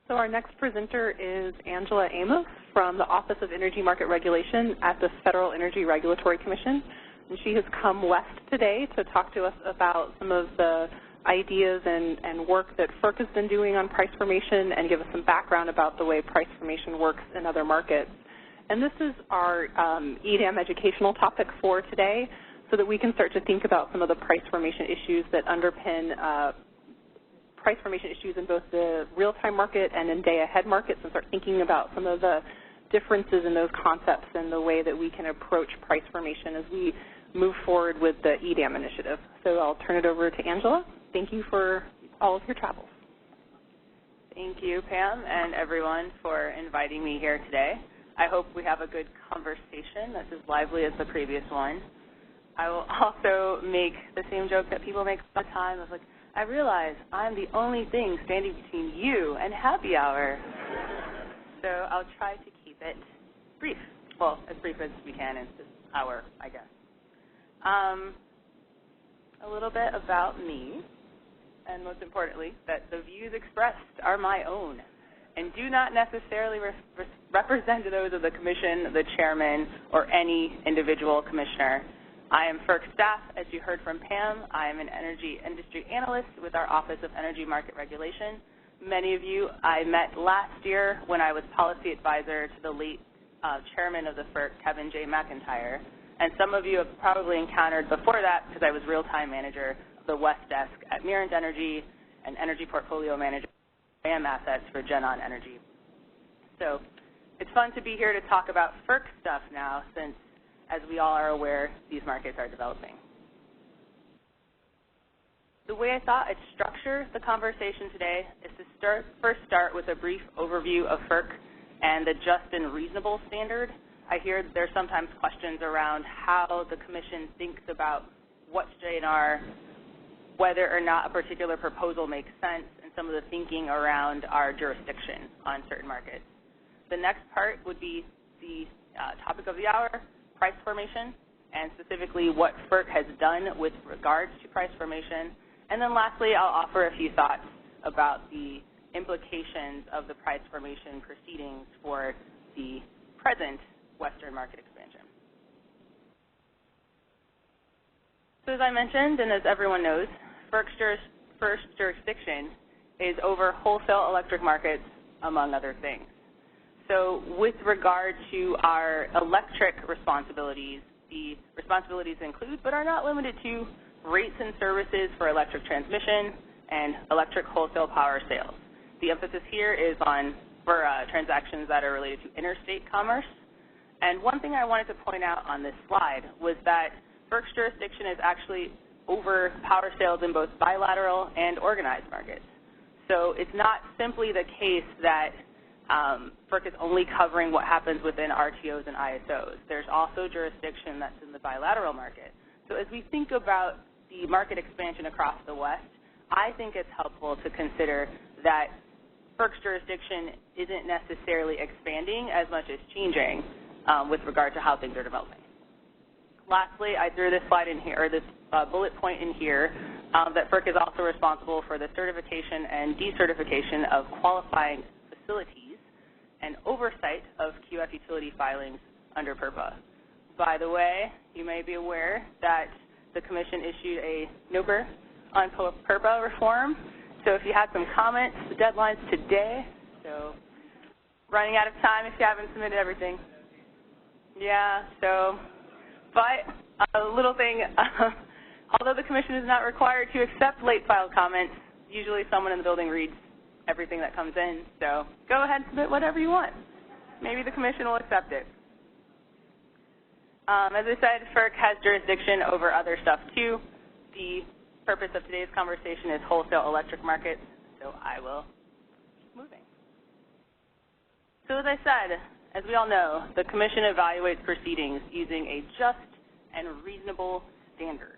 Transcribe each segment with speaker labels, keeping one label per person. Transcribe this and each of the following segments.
Speaker 1: So our next presenter is Angela Amos from the Office of Energy Market Regulation at the Federal Energy Regulatory Commission. And she has come west today to talk to us about some of the ideas and work that FERC has been doing on price formation and give us some background about the way price formation works in other markets. And this is our EIM educational topic for today, so that we can start to think about some of the price formation issues that underpin price formation issues in both the real-time market and in day-ahead markets, and start thinking about some of the differences in those concepts and the way that we can approach price formation as we move forward with the EIM initiative. So I'll turn it over to Angela. Thank you for all of your travels.
Speaker 2: Thank you, Pam, and everyone for inviting me here today. I hope we have a good conversation that's as lively as the previous one. I will also make the same joke that people make all the time of, like, I realize I'm the only thing standing between you and happy hour. So I'll try to keep it brief. Well, as brief as we can in this hour, I guess. A little bit about me, and most importantly, that the views expressed are my own and do not necessarily represent those of the Commission, the Chairman, or any individual commissioner. I am FERC staff, as you heard from Pam. I am an energy industry analyst with our Office of Energy Market Regulation. Many of you I met last year when I was policy advisor to the late chairman of the FERC, Kevin J. McIntyre. And some of you have probably encountered before that because I was real-time manager of the West Desk at Mirrant Energy and energy portfolio manager of EIM assets for GenOn Energy. So it's fun to be here to talk about FERC stuff now, since, as we all are aware, these markets are developing. The way I thought I'd structure the conversation today is to first start with a brief overview of FERC and the just and reasonable standard. I hear there's sometimes questions around how the Commission thinks about what's J&R, whether or not a particular proposal makes sense, and some of the thinking around our jurisdiction on certain markets. The next part would be the topic of the hour, price formation, and specifically what FERC has done with regards to price formation. And then lastly, I'll offer a few thoughts about the implications of the price formation proceedings for the present Western market expansion. So as I mentioned, and as everyone knows, FERC's jurisdiction is over wholesale electric markets, among other things. So with regard to our electric responsibilities, the responsibilities include, but are not limited to, rates and services for electric transmission and electric wholesale power sales. The emphasis here is on for transactions that are related to interstate commerce. And one thing I wanted to point out on this slide was that FERC's jurisdiction is actually over power sales in both bilateral and organized markets. So it's not simply the case that FERC is only covering what happens within RTOs and ISOs. There's also jurisdiction that's in the bilateral market. So as we think about the market expansion across the West, I think it's helpful to consider that FERC's jurisdiction isn't necessarily expanding as much as changing with regard to how things are developing. Lastly, I threw this slide in here, or this bullet point in here, that FERC is also responsible for the certification and decertification of qualifying facilities and oversight of QF utility filings under PURPA. By the way, you may be aware that the Commission issued a NOPR on PURPA reform. So if you had some comments, the deadline's today. So running out of time if you haven't submitted everything. Yeah, so, but a little thing, although the Commission is not required to accept late filed comments, usually someone in the building reads everything that comes in. So go ahead and submit whatever you want. Maybe the Commission will accept it. As I said, FERC has jurisdiction over other stuff too. The purpose of today's conversation is wholesale electric markets, so I will keep moving. So as I said, as we all know, the Commission evaluates proceedings using a just and reasonable standard.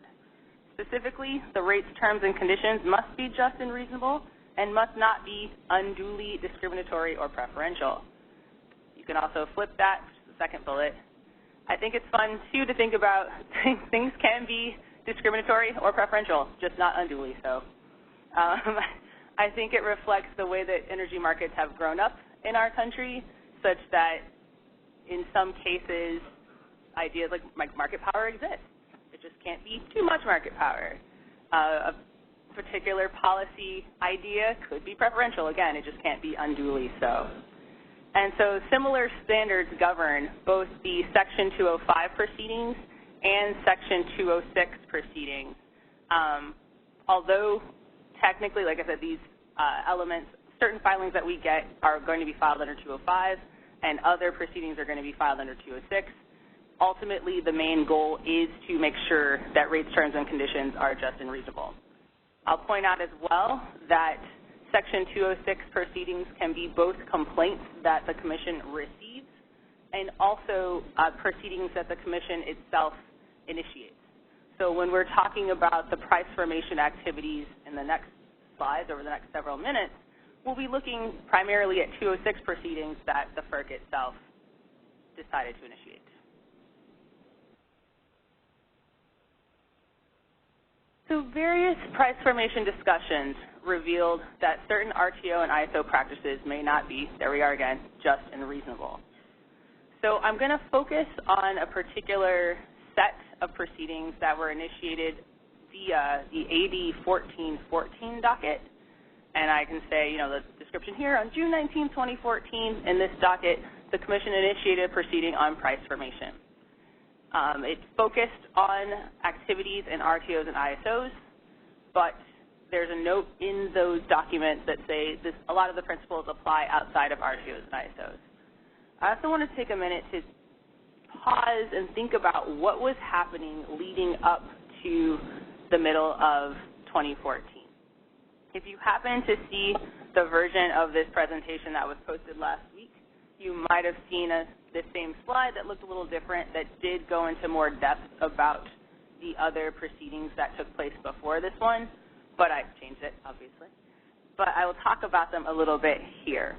Speaker 2: Specifically, the rates, terms, and conditions must be just and reasonable and must not be unduly discriminatory or preferential. You can also flip that to the second bullet. I think it's fun, too, to think about things can be discriminatory or preferential, just not unduly so. I think it reflects the way that energy markets have grown up in our country, such that in some cases, ideas like market power exists. It just can't be too much market power. A particular policy idea could be preferential. Again, it just can't be unduly so. And so similar standards govern both the Section 205 proceedings and Section 206 proceedings. Although technically, like I said, these elements, certain filings that we get are going to be filed under 205, and other proceedings are going to be filed under 206. Ultimately, the main goal is to make sure that rates, terms, and conditions are just and reasonable. I'll point out as well that Section 206 proceedings can be both complaints that the Commission receives and also proceedings that the Commission itself initiates. So when we're talking about the price formation activities in the next slides over the next several minutes, we'll be looking primarily at 206 proceedings that the FERC itself decided to initiate. So various price formation discussions revealed that certain RTO and ISO practices may not be, there we are again, just and reasonable. So I'm going to focus on a particular set of proceedings that were initiated via the AD 1414 docket. And I can say, the description here, on June 19, 2014, in this docket, the Commission initiated a proceeding on price formation. It focused on activities in RTOs and ISOs, but there's a note in those documents that say a lot of the principles apply outside of RTOs and ISOs. I also want to take a minute to pause and think about what was happening leading up to the middle of 2014. If you happen to see the version of this presentation that was posted last week, you might have seen this same slide that looked a little different that did go into more depth about the other proceedings that took place before this one, but I changed it, obviously. But I will talk about them a little bit here.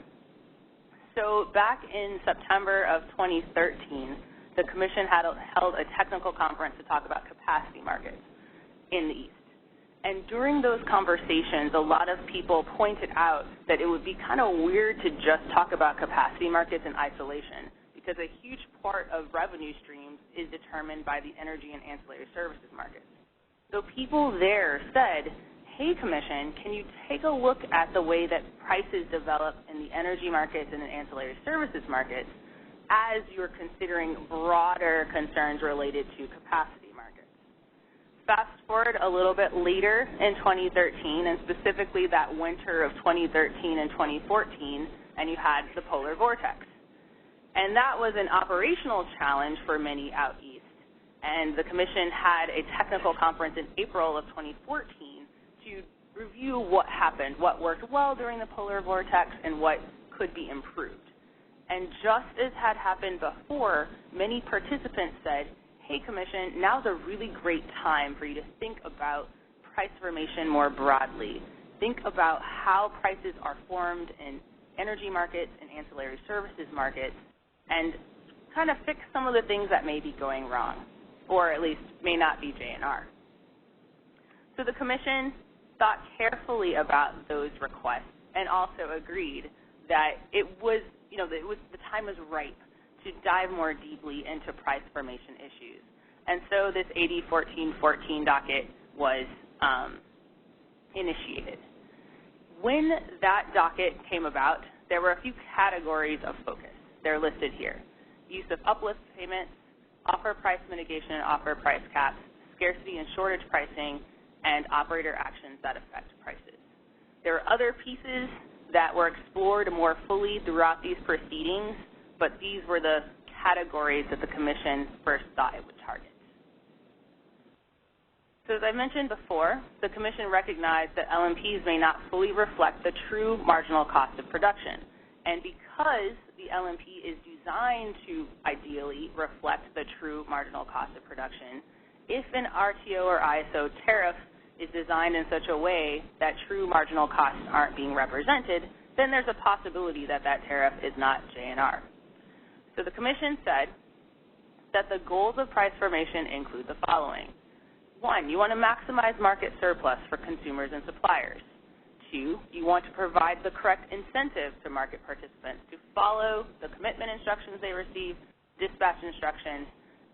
Speaker 2: So back in September of 2013, the Commission held a technical conference to talk about capacity markets in the East. And during those conversations, a lot of people pointed out that it would be kind of weird to just talk about capacity markets in isolation, because a huge part of revenue streams is determined by the energy and ancillary services markets. So people there said, hey, Commission, can you take a look at the way that prices develop in the energy markets and the ancillary services markets as you're considering broader concerns related to capacity markets? Fast forward a little bit later in 2013, and specifically that winter of 2013 and 2014, and you had the polar vortex. And that was an operational challenge for many out east. And the Commission had a technical conference in April of 2014 to review what happened, what worked well during the polar vortex, and what could be improved. And just as had happened before, many participants said, hey, Commission, now's a really great time for you to think about price formation more broadly. Think about how prices are formed in energy markets and ancillary services markets, and kind of fix some of the things that may be going wrong, or at least may not be JNR. So the Commission thought carefully about those requests and also agreed that the time was ripe to dive more deeply into price formation issues. And so this AD 1414 docket was initiated. When that docket came about, there were a few categories of focus. They're listed here: use of uplift payments, offer price mitigation and offer price caps, scarcity and shortage pricing, and operator actions that affect prices. There are other pieces that were explored more fully throughout these proceedings, but these were the categories that the Commission first thought it would target. So as I mentioned before, the Commission recognized that LMPs may not fully reflect the true marginal cost of production. And because the LMP is designed to ideally reflect the true marginal cost of production, if an RTO or ISO tariff is designed in such a way that true marginal costs aren't being represented, then there's a possibility that that tariff is not JNR. So the Commission said that the goals of price formation include the following. 1, you want to maximize market surplus for consumers and suppliers. 2, you want to provide the correct incentive to market participants to follow the commitment instructions they receive, dispatch instructions,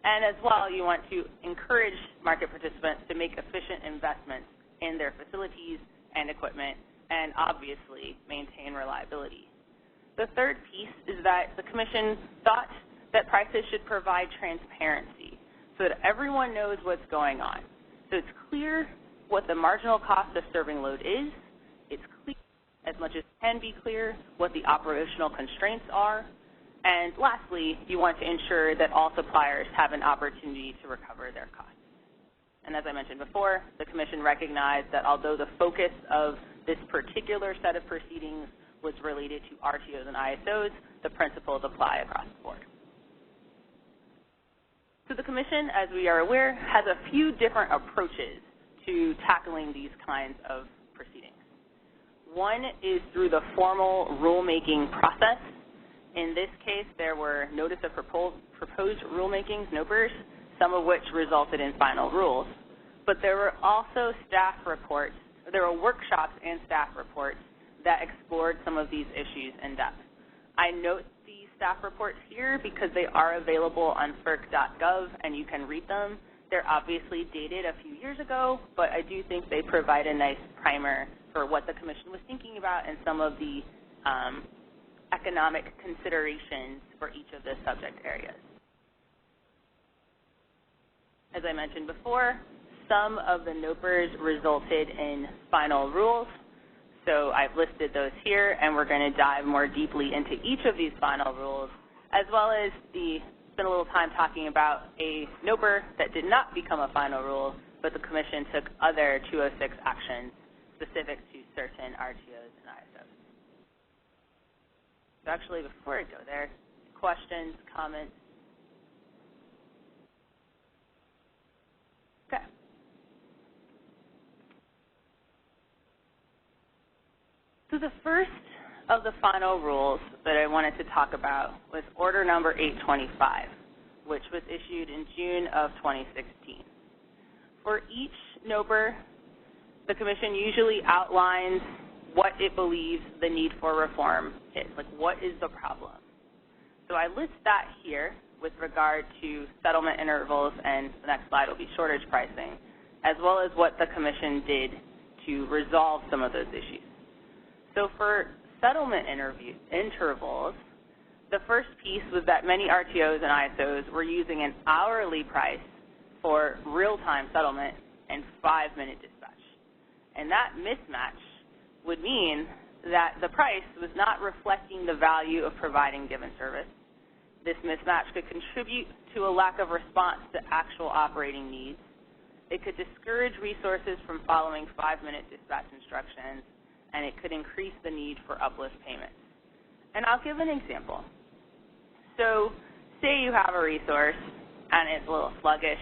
Speaker 2: and as well you want to encourage market participants to make efficient investments in their facilities and equipment and obviously maintain reliability. The third piece is that the Commission thought that prices should provide transparency so that everyone knows what's going on. So it's clear what the marginal cost of serving load is. It's clear, as much as can be clear, what the operational constraints are. And lastly, you want to ensure that all suppliers have an opportunity to recover their costs. And as I mentioned before, the Commission recognized that although the focus of this particular set of proceedings was related to RTOs and ISOs, the principles apply across the board. So the Commission, as we are aware, has a few different approaches to tackling these kinds of proceedings. One is through the formal rulemaking process. In this case, there were notice of proposed rulemakings, NOPRs, some of which resulted in final rules. But there were also staff reports, there were workshops and staff reports that explored some of these issues in depth. I note these staff reports here because they are available on FERC.gov and you can read them. They're obviously dated a few years ago, but I do think they provide a nice primer for what the Commission was thinking about and some of the economic considerations for each of the subject areas. As I mentioned before, some of the NOPRs resulted in final rules. So I've listed those here, and we're going to dive more deeply into each of these final rules, as well as spend a little time talking about a NOPR that did not become a final rule, but the Commission took other 206 actions specific to certain RTOs and ISOs. So actually, before I go there, questions, comments? Okay. So the first of the final rules that I wanted to talk about was Order Number 825, which was issued in June of 2016. For each NOPR, the Commission usually outlines what it believes the need for reform is, like what is the problem. So I list that here with regard to settlement intervals, and the next slide will be shortage pricing, as well as what the Commission did to resolve some of those issues. So for settlement intervals, the first piece was that many RTOs and ISOs were using an hourly price for real-time settlement and 5-minute dispatch. And that mismatch would mean that the price was not reflecting the value of providing given service. This mismatch could contribute to a lack of response to actual operating needs. It could discourage resources from following 5-minute dispatch instructions, and it could increase the need for uplift payments. And I'll give an example. So say you have a resource and it's a little sluggish,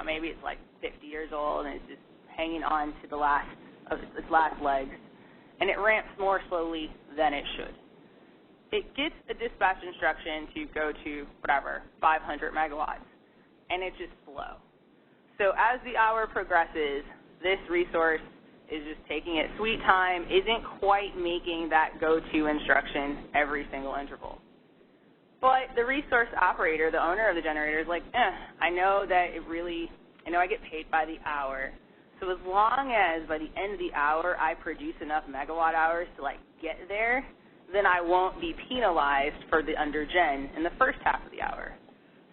Speaker 2: maybe it's like 50 years old and it's just hanging on to the last of its last legs, and it ramps more slowly than it should. It gets a dispatch instruction to go to whatever, 500 megawatts, and it's just slow. So as the hour progresses, this resource is just taking its sweet time, isn't quite making that go-to instruction every single interval. But the resource operator, the owner of the generator, is like, I know that I get paid by the hour. So as long as by the end of the hour I produce enough megawatt hours to get there, then I won't be penalized for the undergen in the first half of the hour.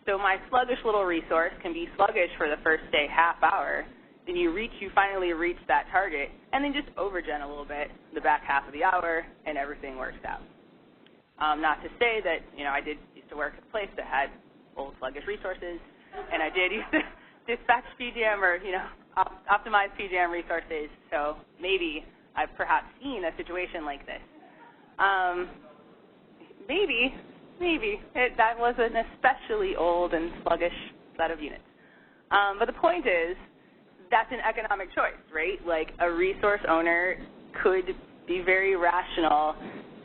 Speaker 2: So my sluggish little resource can be sluggish for the first, say, half hour. Then you finally reach that target, and then just overgen a little bit the back half of the hour, and everything works out. Not to say that, I used to work at a place that had old sluggish resources, and I did used to dispatch PJM or, optimize PJM resources, so maybe I've perhaps seen a situation like this. Maybe that was an especially old and sluggish set of units. But the point is, that's an economic choice, right? Like a resource owner could be very rational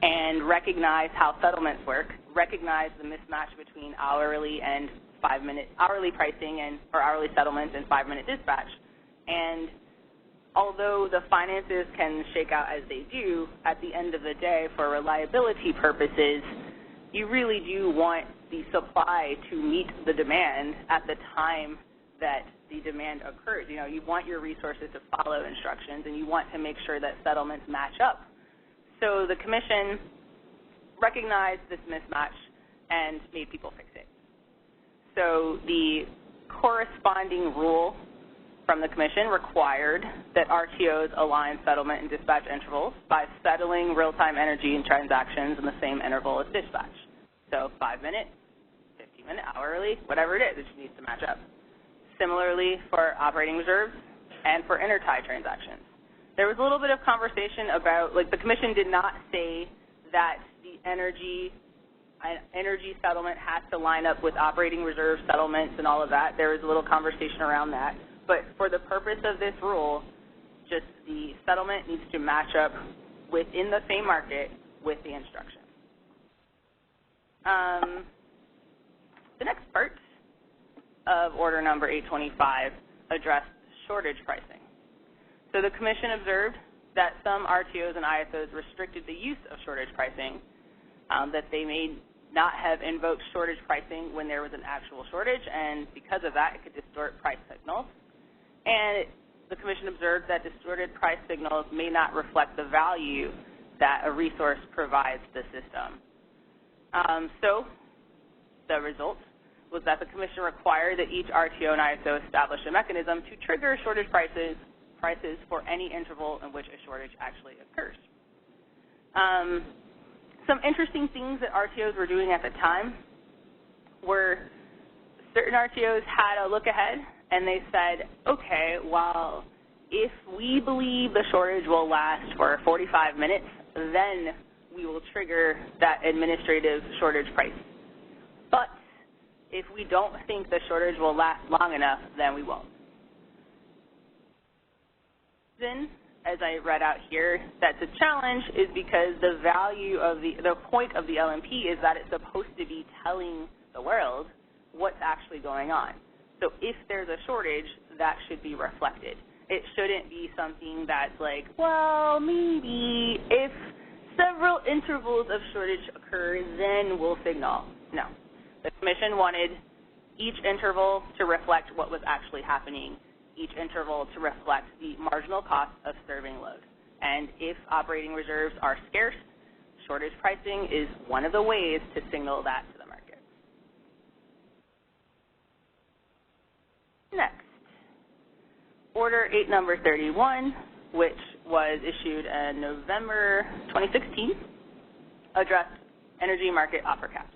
Speaker 2: and recognize how settlements work, recognize the mismatch between hourly pricing or hourly settlements and 5-minute dispatch, and although the finances can shake out as they do, at the end of the day, for reliability purposes, you really do want the supply to meet the demand at the time that the demand occurs. You know, you want your resources to follow instructions, and you want to make sure that settlements match up. So the Commission recognized this mismatch and made people fix it. So the corresponding rule from the Commission required that RTOs align settlement and dispatch intervals by settling real-time energy and transactions in the same interval as dispatch. So 5-minute, 15-minute, hourly, whatever it is, it just needs to match up. Similarly for operating reserves and for intertie transactions. There was a little bit of conversation about, like, the Commission did not say that the energy settlement has to line up with operating reserve settlements and all of that. There was a little conversation around that. But for the purpose of this rule, just the settlement needs to match up within the same market with the instruction. The next part of Order Number 825 addressed shortage pricing. So the Commission observed that some RTOs and ISOs restricted the use of shortage pricing, that they may not have invoked shortage pricing when there was an actual shortage, and because of that, it could distort price signals. And the Commission observed that distorted price signals may not reflect the value that a resource provides the system. So the result was that the Commission required that each RTO and ISO establish a mechanism to trigger shortage prices for any interval in which a shortage actually occurs. Some interesting things that RTOs were doing at the time were certain RTOs had a look ahead and they said, okay, well, if we believe the shortage will last for 45 minutes, then we will trigger that administrative shortage price. But if we don't think the shortage will last long enough, then we won't. Then, as I read out here, that's a challenge is because the value of the point of the LMP is that it's supposed to be telling the world what's actually going on. So if there's a shortage, that should be reflected. It shouldn't be something that's like, well, maybe if several intervals of shortage occur, then we'll signal. No. The Commission wanted each interval to reflect what was actually happening, each interval to reflect the marginal cost of serving load. And if operating reserves are scarce, shortage pricing is one of the ways to signal that to the market. Next, Order 8 number 31, which was issued in November 2016, addressed energy market offer caps.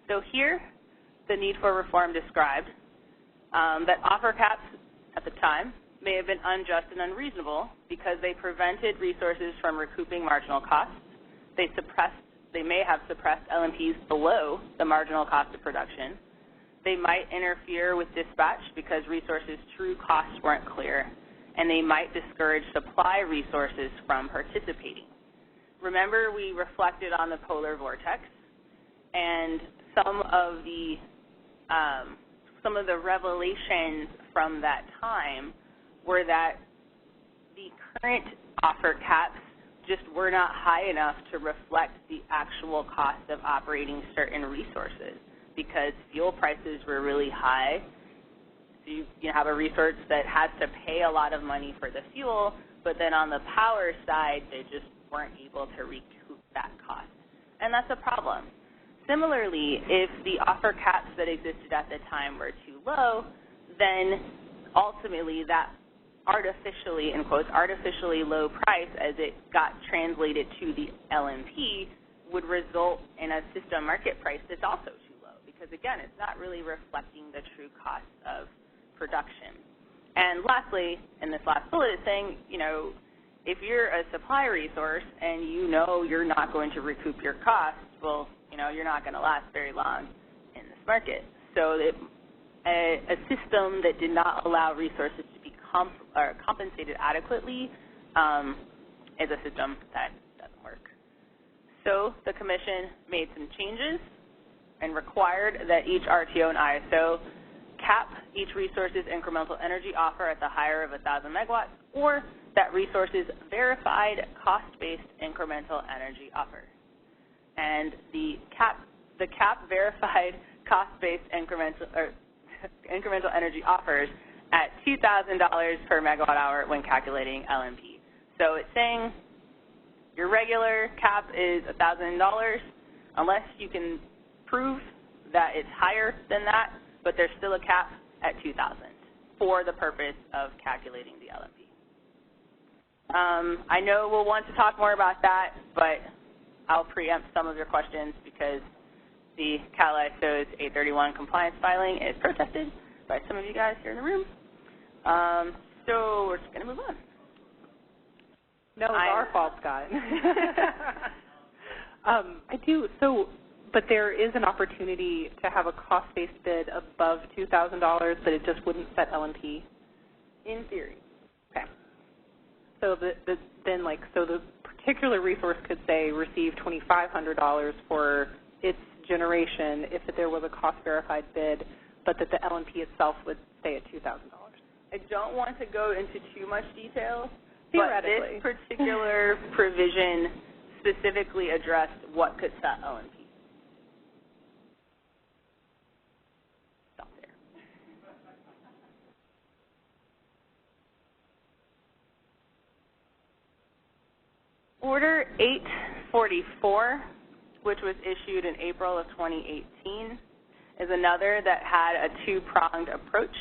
Speaker 2: So here, the need for reform described that offer caps at the time may have been unjust and unreasonable because they prevented resources from recouping marginal costs. They may have suppressed LMPs below the marginal cost of production. They might interfere with dispatch because resources' true costs weren't clear, and they might discourage supply resources from participating. Remember, we reflected on the polar vortex, and some of the revelations from that time were that the current offer caps just were not high enough to reflect the actual cost of operating certain resources because fuel prices were really high. So you have a resource that has to pay a lot of money for the fuel, but then on the power side, they just weren't able to recoup that cost. And that's a problem. Similarly, if the offer caps that existed at the time were too low, then ultimately that artificially, in quotes, artificially low price as it got translated to the LMP would result in a system market price that's also too low because, again, it's not really reflecting the true cost of production. And lastly, in this last bullet, it's saying, you know, if you're a supply resource and you know you're not going to recoup your costs, well, you know, you're not going to last very long in this market. So a system that did not allow resources to be compensated adequately is a system that doesn't work. So the Commission made some changes and required that each RTO and ISO cap each resource's incremental energy offer at the higher of 1,000 megawatts 844 that resources verified cost-based incremental energy offer. And the cap verified cost-based incremental energy offers at $2,000 per megawatt hour when calculating LMP. So it's saying your regular cap is $1,000 unless you can prove that it's higher than that, but there's still a cap at $2,000 for the purpose of calculating the LMP. I know we'll want to talk more about that, but I'll preempt some of your questions because the Cal ISO's 831 compliance filing is protested by some of you guys here in the room. So we're just going to move on.
Speaker 1: No, it's our fault, Scott. But there is an opportunity to have a cost-based bid above $2,000, but it just wouldn't set LMP?
Speaker 2: In theory.
Speaker 1: Okay. So the particular resource could say receive $2,500 for its generation if there was a cost-verified bid, but that the LMP itself would stay at $2,000.
Speaker 2: I don't want to go into too much detail, but
Speaker 1: theoretically,
Speaker 2: this particular provision specifically addressed what could set LMP. Stop there. Order 844, which was issued in April of 2018, is another that had a two-pronged approach,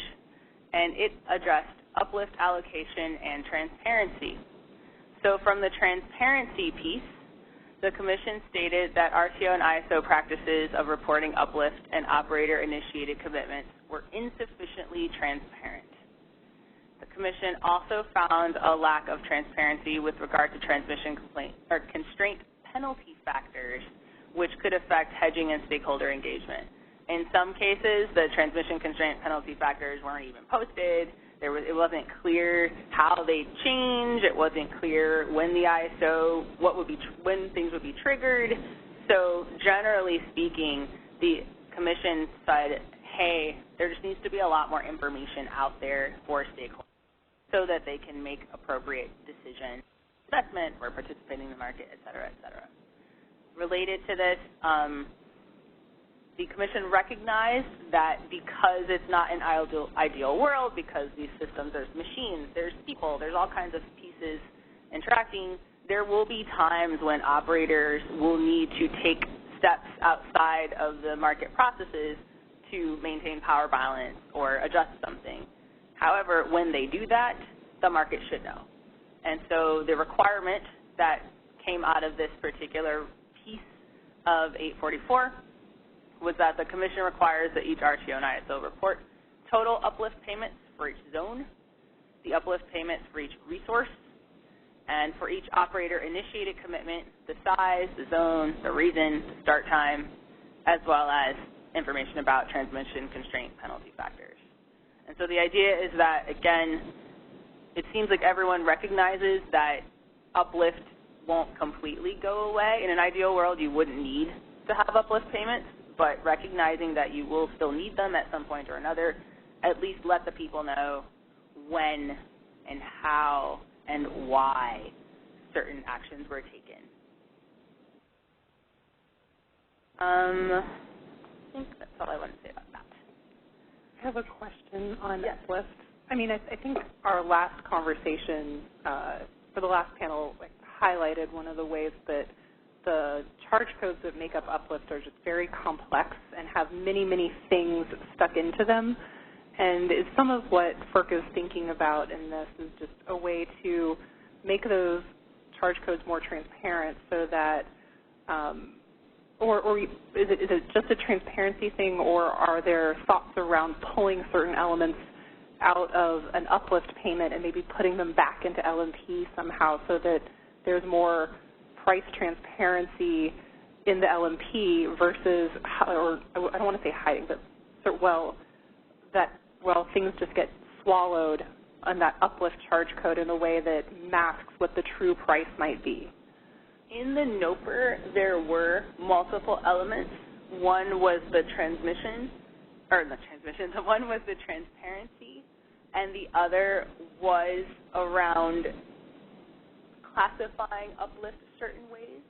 Speaker 2: and it addressed uplift allocation and transparency. So from the transparency piece, the Commission stated that RTO and ISO practices of reporting uplift and operator-initiated commitments were insufficiently transparent. The Commission also found a lack of transparency with regard to transmission constraint penalty factors, which could affect hedging and stakeholder engagement. In some cases, the transmission constraint penalty factors weren't even posted. It wasn't clear how they change. It wasn't clear when the ISO, when things would be triggered. So generally speaking, the Commission said, hey, there just needs to be a lot more information out there for stakeholders so that they can make appropriate decision, investment, or participating in the market, et cetera, et cetera. Related to this, the Commission recognized that because it's not an ideal world, because these systems, there's machines, there's people, there's all kinds of pieces interacting, there will be times when operators will need to take steps outside of the market processes to maintain power balance or adjust something. However, when they do that, the market should know. And so the requirement that came out of this particular piece of 844 was that the Commission requires that each RTO and ISO report total uplift payments for each zone, the uplift payments for each resource, and for each operator-initiated commitment, the size, the zone, the reason, the start time, as well as information about transmission constraint penalty factors. And so the idea is that, again, it seems like everyone recognizes that uplift won't completely go away. In an ideal world, you wouldn't need to have uplift payments, but recognizing that you will still need them at some point or another, at least let the people know when and how and why certain actions were taken. I think that's all I want to say about that.
Speaker 1: I have a question on uplift. I mean, I think our last conversation for the last panel highlighted one of the ways that the charge codes that make up uplift are just very complex and have many, many things stuck into them. And is some of what FERC is thinking about in this is just a way to make those charge codes more transparent so that, or is it just a transparency thing, or are there thoughts around pulling certain elements out of an uplift payment and maybe putting them back into LMP somehow so that there's more price transparency in the LMP versus, or I don't want to say hiding, but things just get swallowed on that uplift charge code in a way that masks what the true price might be.
Speaker 2: In the NOPR, there were multiple elements. One was the transmission, one was the transparency, and the other was around classifying uplift certain ways.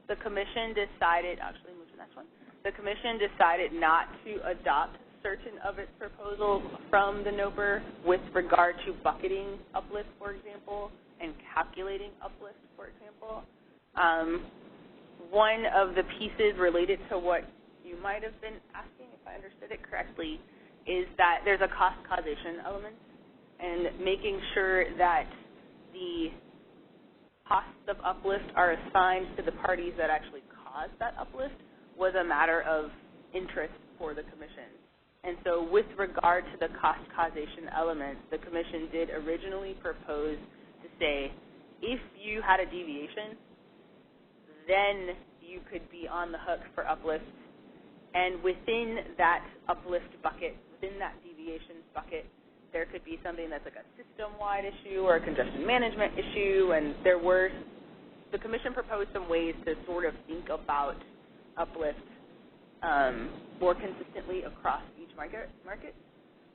Speaker 2: The Commission decided, actually move to the next one, the Commission decided not to adopt certain of its proposals from the NOPR with regard to bucketing uplift, for example, and calculating uplift, for example. One of the pieces related to what you might have been asking, if I understood it correctly, is that there's a cost causation element, and making sure that the costs of uplift are assigned to the parties that actually caused that uplift was a matter of interest for the Commission. And so with regard to the cost causation element, the Commission did originally propose to say, if you had a deviation, then you could be on the hook for uplift. And within that uplift bucket, within that deviations bucket, there could be something that's like a system-wide issue or a congestion management issue, and the Commission proposed some ways to sort of think about uplift more consistently across each market,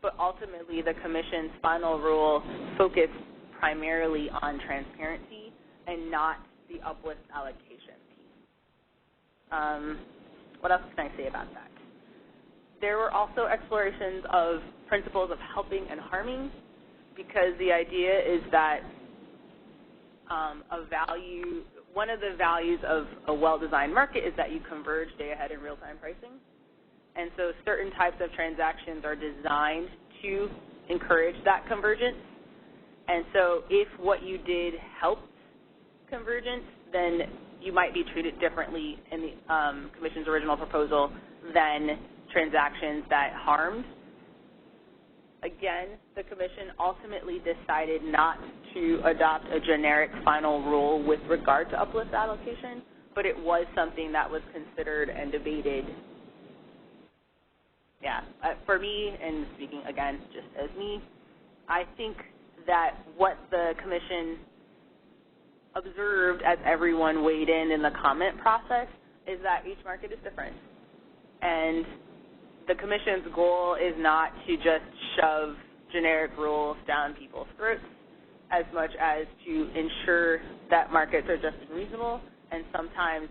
Speaker 2: but ultimately the Commission's final rule focused primarily on transparency and not the uplift allocation piece. What else can I say about that? There were also explorations of principles of helping and harming, because the idea is that one of the values of a well-designed market is that you converge day-ahead and real-time pricing. And so certain types of transactions are designed to encourage that convergence. And so if what you did helped convergence, then you might be treated differently in the Commission's original proposal than transactions that harmed. Again, the Commission ultimately decided not to adopt a generic final rule with regard to uplift allocation, but it was something that was considered and debated. Yeah, for me, and speaking again just as me, I think that what the Commission observed as everyone weighed in the comment process is that each market is different. And the Commission's goal is not to just shove generic rules down people's throats as much as to ensure that markets are just and reasonable. And sometimes,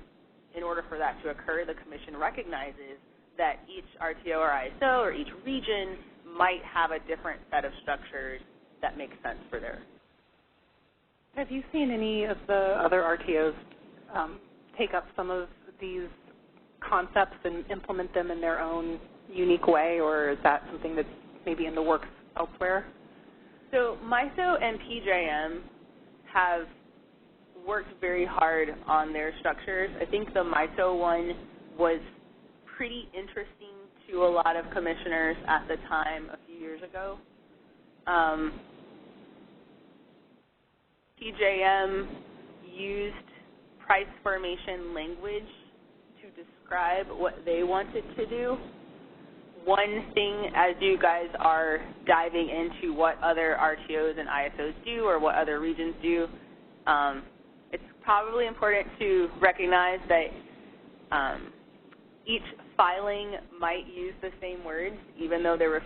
Speaker 2: in order for that to occur, the Commission recognizes that each RTO or ISO or each region might have a different set of structures that make sense for their.
Speaker 1: Have you seen any of the other RTOs take up some of these concepts and implement them in their own unique way, or is that something that's maybe in the works elsewhere?
Speaker 2: So MISO and PJM have worked very hard on their structures. I think the MISO one was pretty interesting to a lot of commissioners at the time a few years ago. PJM used price formation language to describe what they wanted to do. One thing, as you guys are diving into what other RTOs and ISOs do or what other regions do, it's probably important to recognize that each filing might use the same words, even though they're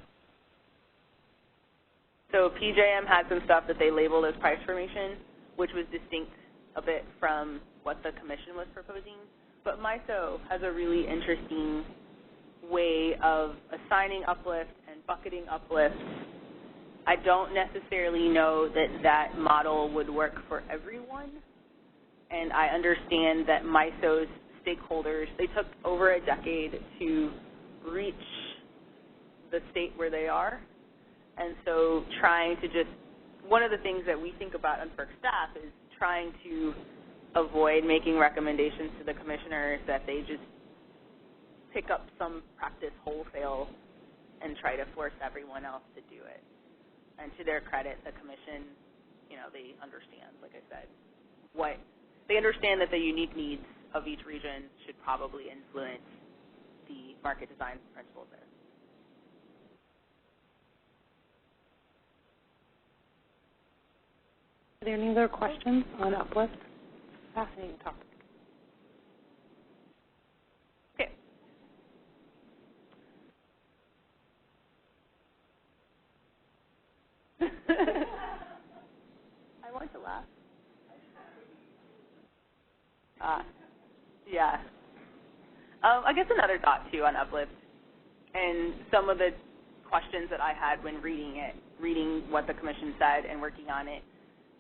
Speaker 2: so PJM had some stuff that they labeled as price formation, which was distinct a bit from what the Commission was proposing. But MISO has a really interesting way of assigning uplift and bucketing uplift. I don't necessarily know that that model would work for everyone, and I understand that MISO's stakeholders, they took over a decade to reach the state where they are, and so trying to just, one of the things that we think about on FERC staff is trying to avoid making recommendations to the commissioners that they just pick up some practice wholesale and try to force everyone else to do it. And to their credit, the Commission, they understand, like I said, they understand that the unique needs of each region should probably influence the market design principles there.
Speaker 1: Are there any other questions on uplift? Fascinating topic.
Speaker 2: Okay. Yeah. I guess another thought, too, on Uplift, and some of the questions that I had when reading what the Commission said and working on it,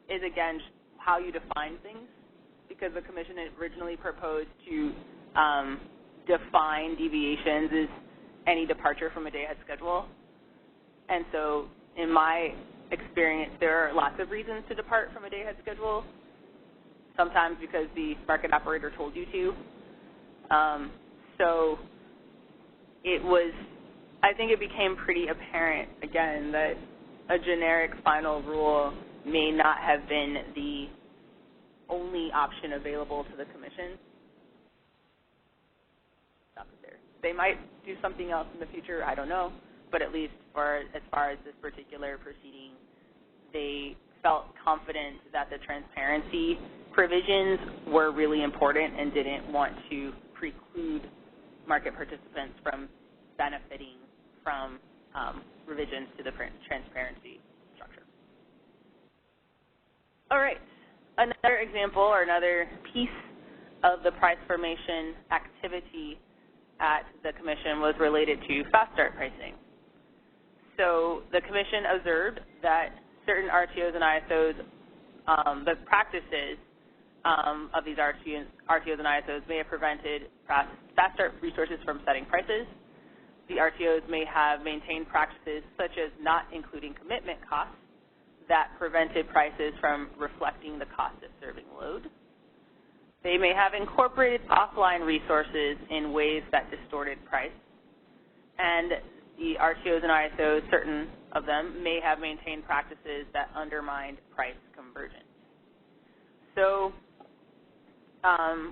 Speaker 2: is, again, how you define things, because the Commission originally proposed to define deviations as any departure from a day-ahead schedule. And so in my experience, there are lots of reasons to depart from a day-ahead schedule, sometimes because the market operator told you to. So I think it became pretty apparent, again, that a generic final rule may not have been the only option available to the Commission. Stop it there. They might do something else in the future, I don't know, but at least as far as this particular proceeding, they felt confident that the transparency provisions were really important and didn't want to preclude market participants from benefiting from revisions to the transparency structure. All right, another example or another piece of the price formation activity at the Commission was related to fast start pricing. So the Commission observed that certain RTOs and ISOs, the practices of these RTOs and ISOs may have prevented fast start resources from setting prices. The RTOs may have maintained practices such as not including commitment costs that prevented prices from reflecting the cost of serving load. They may have incorporated offline resources in ways that distorted price. And the RTOs and ISOs, certain of them, may have maintained practices that undermined price convergence. So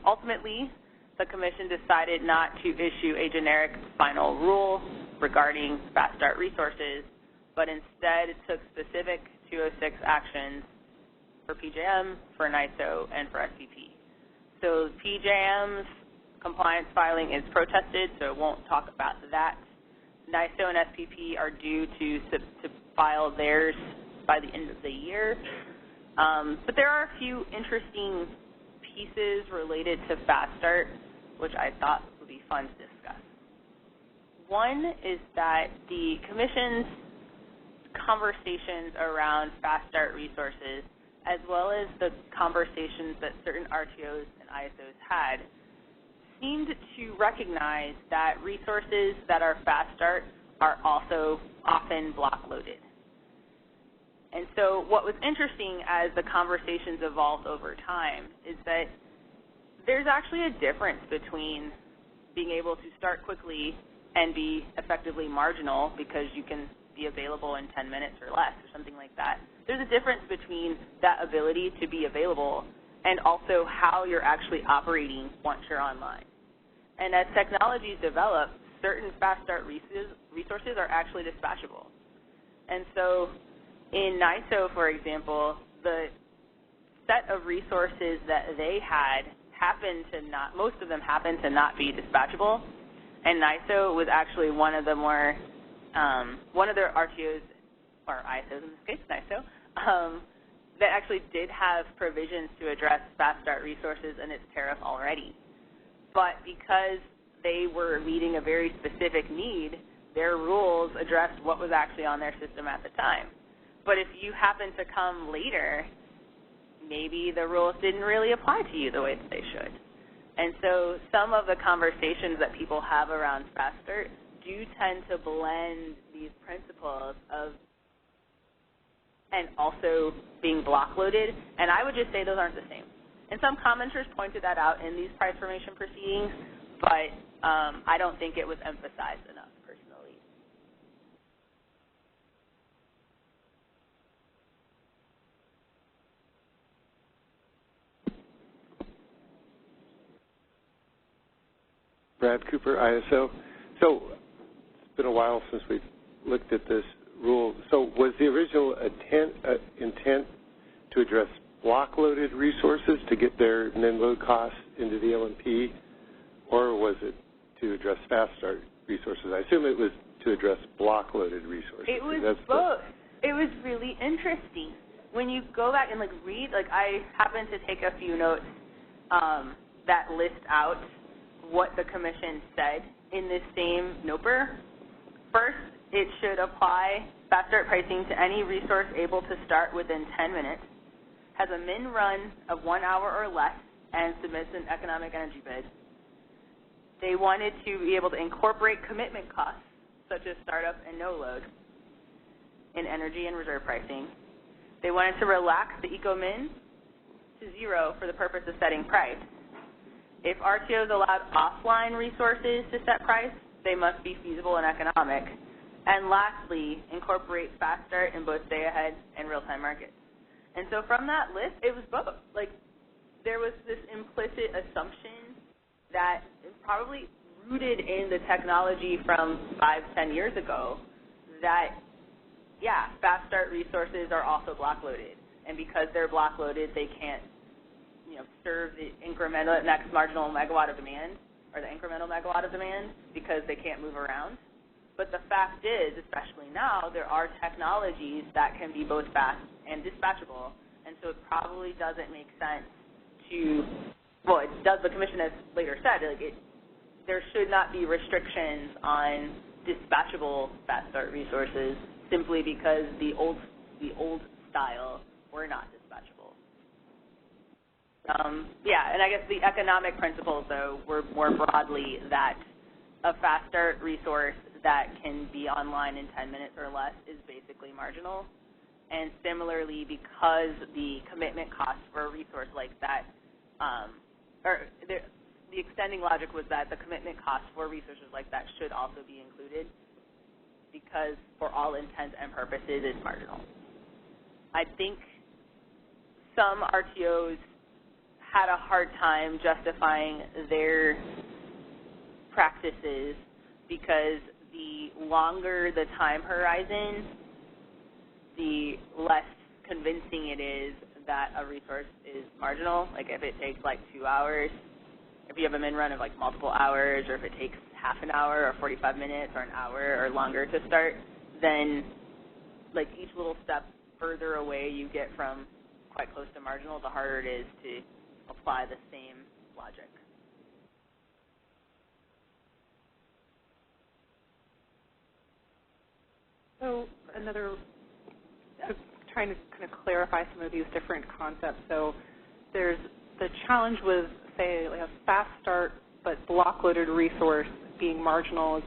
Speaker 2: ultimately, the Commission decided not to issue a generic final rule regarding fast start resources, but instead took specific 206 actions for PJM, for NISO, and for SPP. So PJM's compliance filing is protested, so it won't talk about that. NISO and SPP are due to file theirs by the end of the year. But there are a few interesting pieces related to fast start, which I thought would be fun to discuss. One is that the Commission's conversations around fast start resources, as well as the conversations that certain RTOs and ISOs had, seemed to recognize that resources that are fast start are also often block loaded. And so what was interesting as the conversations evolved over time is that there's actually a difference between being able to start quickly and be effectively marginal because you can be available in 10 minutes or less or something like that. There's a difference between that ability to be available and also how you're actually operating once you're online. And as technologies develop, certain fast start resources are actually dispatchable. And so in NISO, for example, the set of resources that they had most of them happened to not be dispatchable. And NISO was actually one of the more, one of their RTOs, or ISOs in this case, NISO, that actually did have provisions to address fast start resources in its tariff already. But because they were meeting a very specific need, their rules addressed what was actually on their system at the time. But if you happen to come later, maybe the rules didn't really apply to you the way that they should. And so some of the conversations that people have around fast start do tend to blend these principles of and also being block loaded, and I would just say those aren't the same. And some commenters pointed that out in these price formation proceedings, but I don't think it was emphasized enough personally.
Speaker 3: Brad Cooper, ISO. So it's been a while since we've looked at this rule. So was the original intent to address block-loaded resources to get their min load costs into the LMP, or was it to address fast start resources? I assume it was to address block-loaded resources.
Speaker 2: It was both. It was really interesting. When you go back and read, I happened to take a few notes that list out what the Commission said in this same NOPR. First, it should apply fast start pricing to any resource able to start within 10 minutes, has a min run of 1 hour or less, and submits an economic energy bid. They wanted to be able to incorporate commitment costs, such as startup and no load, in energy and reserve pricing. They wanted to relax the eco-min to 0 for the purpose of setting price. If RTOs allowed offline resources to set price, they must be feasible and economic. And lastly, incorporate fast start in both day-ahead and real-time markets. And so from that list, it was both. Like, there was this implicit assumption that is probably rooted in the technology from 5-10 years ago that, yeah, fast start resources are also block loaded. And because they're block loaded, they can't, serve the incremental next marginal megawatt of demand, or the incremental megawatt of demand, because they can't move around. But the fact is, especially now, there are technologies that can be both fast and dispatchable, and so it probably doesn't make sense to, well, it does, the Commission has later said, there should not be restrictions on dispatchable fast start resources simply because the old style were not dispatchable. Yeah, and I guess the economic principles, though, were more broadly that a fast start resource that can be online in 10 minutes or less is basically marginal. And similarly, because the commitment cost for a resource like that, the extending logic was that the commitment cost for resources like that should also be included, because for all intents and purposes, it's marginal. I think some RTOs had a hard time justifying their practices because the longer the time horizon, the less convincing it is that a resource is marginal. Like if it takes like 2 hours, if you have a min run of like multiple hours, or if it takes half an hour or 45 minutes or an hour or longer to start, then like each little step further away you get from quite close to marginal, the harder it is to apply the same logic.
Speaker 1: So trying to kind of clarify some of these different concepts. So there's the challenge with, say, like a fast start but block-loaded resource being marginal.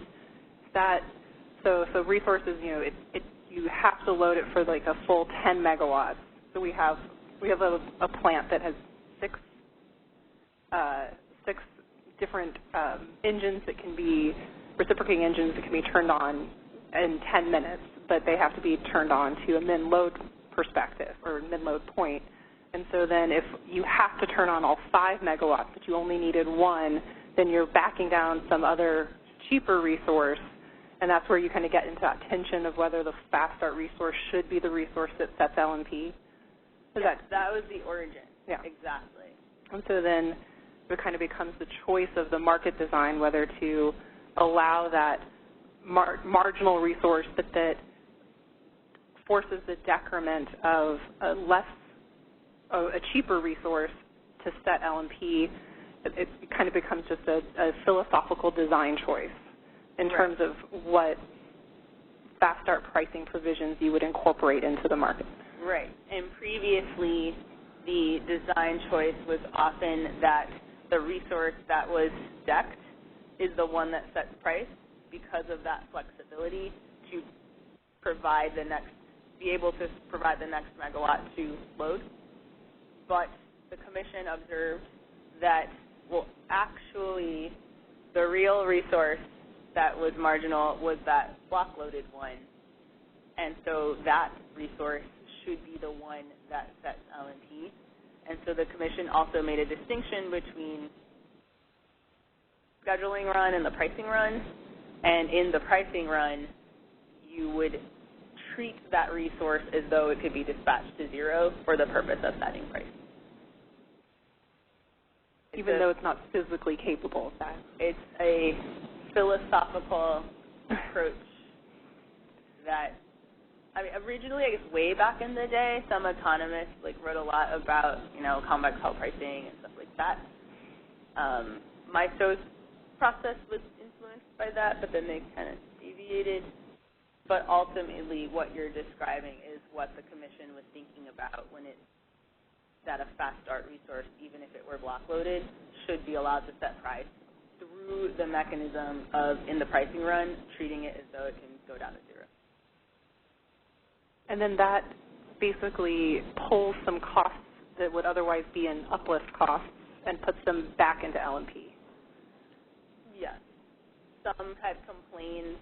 Speaker 1: So resources, you have to load it for like a full 10 megawatts. So we have a plant that has six different engines that can be reciprocating engines that can be turned on in 10 minutes, but they have to be turned on to a min-load perspective or min-load point. And so then if you have to turn on all 5 megawatts, but you only needed 1, then you're backing down some other cheaper resource, and that's where you kind of get into that tension of whether the fast start resource should be the resource that sets LMP.
Speaker 2: Yes, that was the origin.
Speaker 1: Yeah.
Speaker 2: Exactly.
Speaker 1: And so then it kind of becomes the choice of the market design whether to allow that marginal resource that forces the decrement of a cheaper resource to set LMP. It kind of becomes just a philosophical design choice in terms of what fast start pricing provisions you would incorporate into the market.
Speaker 2: Right. And previously, the design choice was often that the resource that was decked is the one that sets price because of that flexibility to provide be able to provide the next megawatt to load. But the Commission observed that, well, actually, the real resource that was marginal was that block-loaded one. And so that resource should be the one that sets LMP. And so the Commission also made a distinction between scheduling run and the pricing run. And in the pricing run, you would treat that resource as though it could be dispatched to 0 for the purpose of setting price.
Speaker 1: Even though it's not physically capable of that.
Speaker 2: It's a philosophical approach that, I mean, originally, I guess way back in the day, some economists wrote a lot about, complex hull pricing and stuff like that. MISO's process was influenced by that, but then they kind of deviated. But ultimately, what you're describing is what the Commission was thinking about when it that a fast start resource, even if it were block loaded, should be allowed to set price through the mechanism of, in the pricing run, treating it as though it can go down to zero.
Speaker 1: And then that basically pulls some costs that would otherwise be in uplift costs and puts them back into LMP.
Speaker 2: Yes. Some had complained,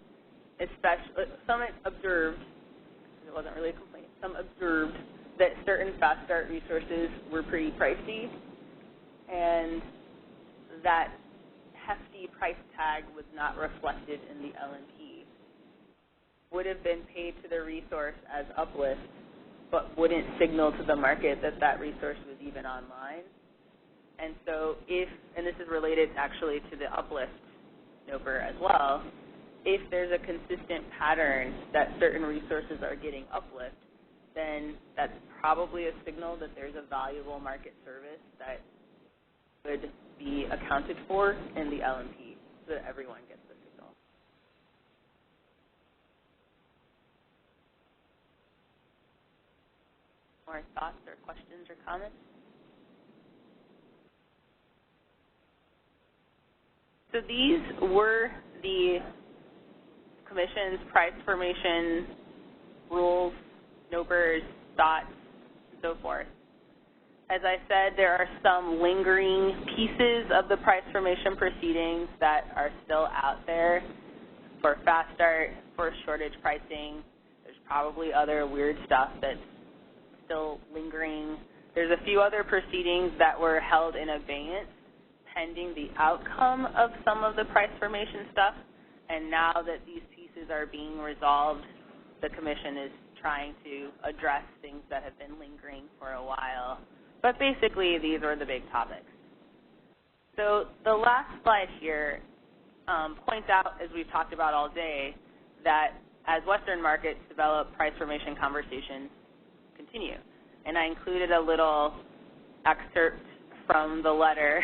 Speaker 2: especially, some had observed, it wasn't really a complaint, some observed that certain fast start resources were pretty pricey, and that hefty price tag was not reflected in the LMP. Would have been paid to the resource as uplift, but wouldn't signal to the market that that resource was even online. And so if, and this is related actually to the uplift NOPR as well, if there's a consistent pattern that certain resources are getting uplift, then that's probably a signal that there's a valuable market service that could be accounted for in the LMP so that everyone gets the signal. More thoughts or questions or comments? So these were the Commission's price formation rules, NOPRs, thoughts, and so forth. As I said, there are some lingering pieces of the price formation proceedings that are still out there for fast start, for shortage pricing. There's probably other weird stuff that's still lingering. There's a few other proceedings that were held in abeyance pending the outcome of some of the price formation stuff. And now that these pieces are being resolved, the Commission is trying to address things that have been lingering for a while. But basically, these are the big topics. So the last slide here points out, as we've talked about all day, that as Western markets develop, price formation conversations continue. And I included a little excerpt from the letter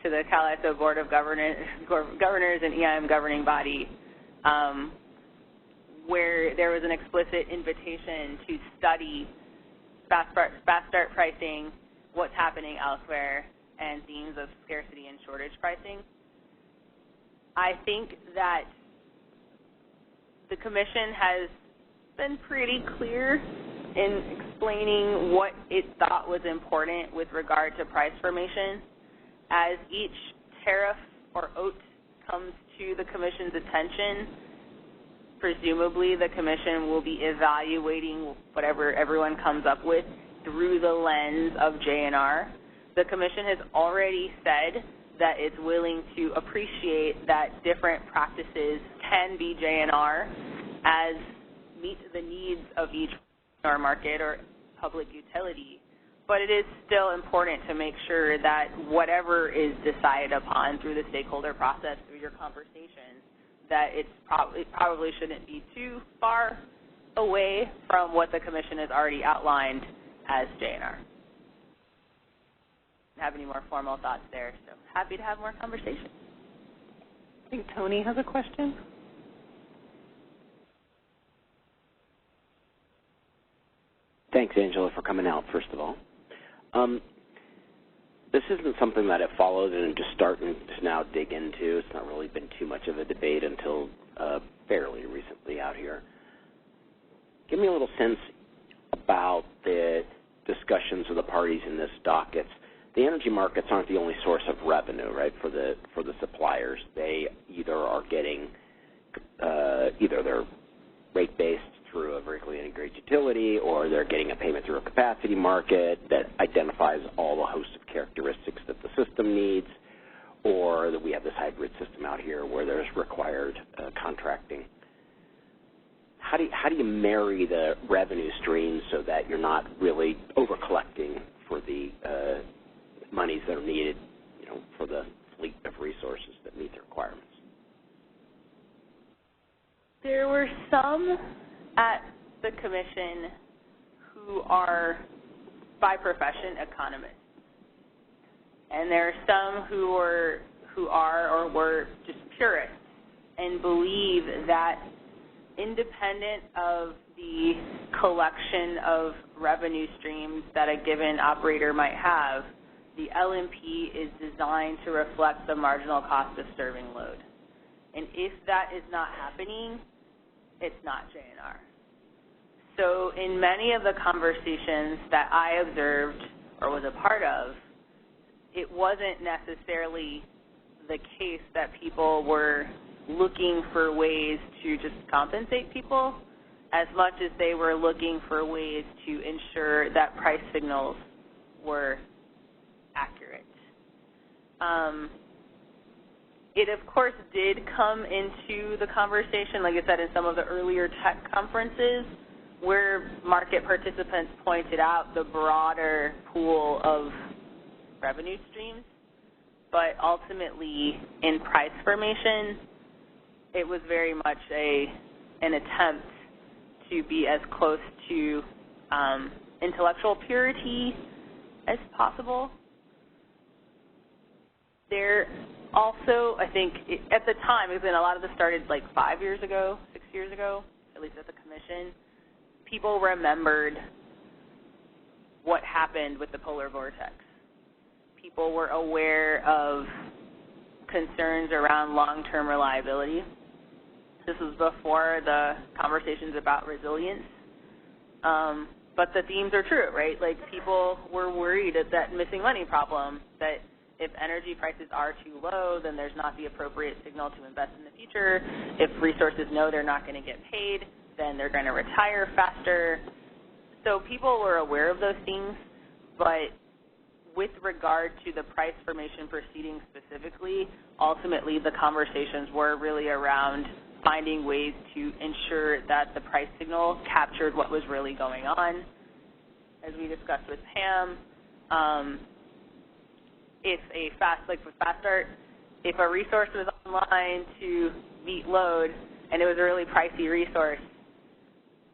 Speaker 2: to the CalISO Board of Governors and EIM governing body, where there was an explicit invitation to study fast start pricing, what's happening elsewhere, and themes of scarcity and shortage pricing. I think that the Commission has been pretty clear in explaining what it thought was important with regard to price formation. As each tariff or OAT comes to the Commission's attention, presumably the Commission will be evaluating whatever everyone comes up with through the lens of JNR. The Commission has already said that it's willing to appreciate that different practices can be JNR as meet the needs of each market or public utility. But it is still important to make sure that whatever is decided upon through the stakeholder process, through your conversation, that it probably shouldn't be too far away from what the Commission has already outlined as JNR. Have any more formal thoughts there, so happy to have more conversation.
Speaker 1: I think Tony has a question.
Speaker 4: Thanks, Angela, for coming out, first of all. This isn't something that I followed and just starting to now dig into. It's not really been too much of a debate until fairly recently out here. Give me a little sense about the discussions of the parties in this docket. The energy markets aren't the only source of revenue, right, for the suppliers. They either are getting either they're rate-based through a vertically integrated utility, or they're getting a payment through a capacity market that identifies all the host of characteristics that the system needs, or that we have this hybrid system out here where there's required contracting. How do you marry the revenue streams so that you're not really over-collecting for the monies that are needed, for the fleet of resources that meet the requirements?
Speaker 2: There were some at the Commission who are, by profession, economists. And there are some who are or were just purists and believe that independent of the collection of revenue streams that a given operator might have, the LMP is designed to reflect the marginal cost of serving load. And if that is not happening, it's not JNR. So in many of the conversations that I observed or was a part of, it wasn't necessarily the case that people were looking for ways to just compensate people as much as they were looking for ways to ensure that price signals were accurate. It, of course, did come into the conversation, like I said, in some of the earlier tech conferences where market participants pointed out the broader pool of revenue streams. But ultimately, in price formation, it was very much an attempt to be as close to intellectual purity as possible. There also, I think, at the time, because a lot of this started like 5 years ago, 6 years ago, at least at the commission, people remembered what happened with the polar vortex. People were aware of concerns around long-term reliability. This was before the conversations about resilience. But the themes are true, right? Like, people were worried at that missing money problem, that if energy prices are too low, then there's not the appropriate signal to invest in the future. If resources know they're not going to get paid, then they're going to retire faster. So people were aware of those things, but with regard to the price formation proceeding specifically, ultimately the conversations were really around finding ways to ensure that the price signal captured what was really going on. As we discussed with Pam, if with Fast Start, if a resource was online to meet load and it was a really pricey resource,